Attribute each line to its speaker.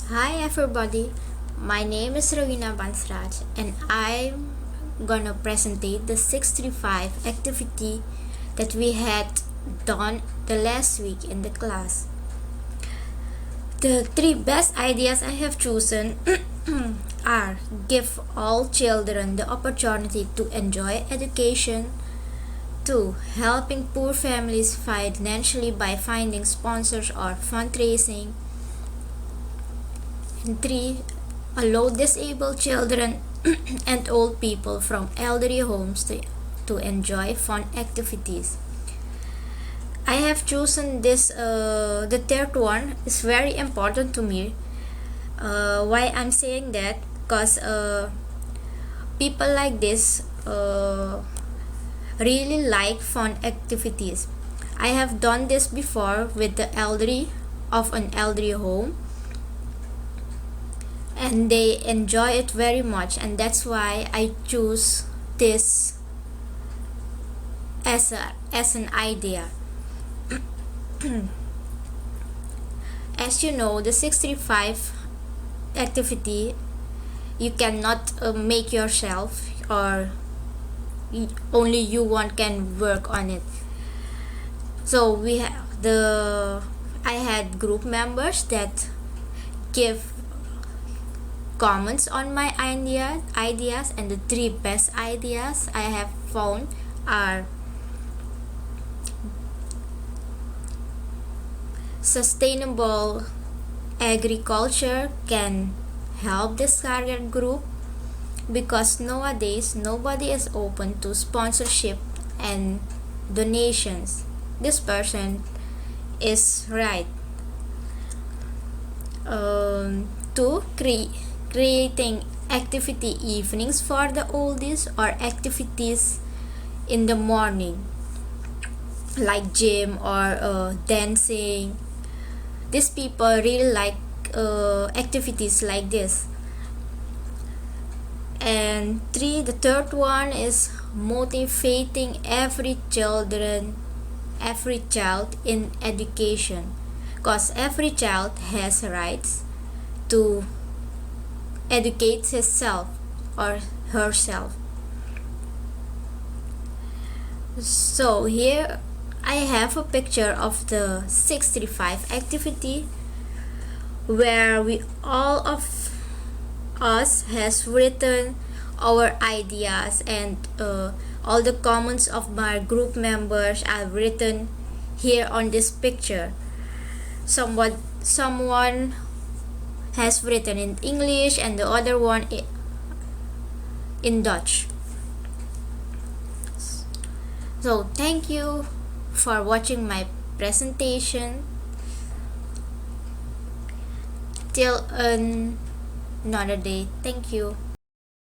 Speaker 1: Hi everybody, my name is Bansradj and I'm gonna present the 635 activity that we had done the last week in the class. The three best ideas I have chosen are give all children the opportunity to enjoy education, 2. Helping poor families financially by finding sponsors or fundraising, and 3. Allow disabled children and old people from elderly homes to enjoy fun activities. I have chosen the third one is very important to me. Why I'm saying that? Because people like this really like fun activities. I have done this before with the elderly of an elderly home, and they enjoy it very much, and that's why I choose this as an idea. As you know, the 635 activity you cannot make yourself, or only you one can work on it. So we have I had group members that give comments on my ideas, and the three best ideas I have found are sustainable agriculture can help this target group, because nowadays nobody is open to sponsorship and donations. This person is right. To creating activity evenings for the oldies, or activities in the morning like gym or dancing. These people really like activities like this. And 3, the third one is motivating every child in education, because every child has rights to educate himself or herself. So here I have a picture of the 635 activity, where we all of us has written our ideas, and all the comments of my group members are written here on this picture. Someone has written in English, and the other one in Dutch. So thank you for watching my presentation. Till another day. Thank you.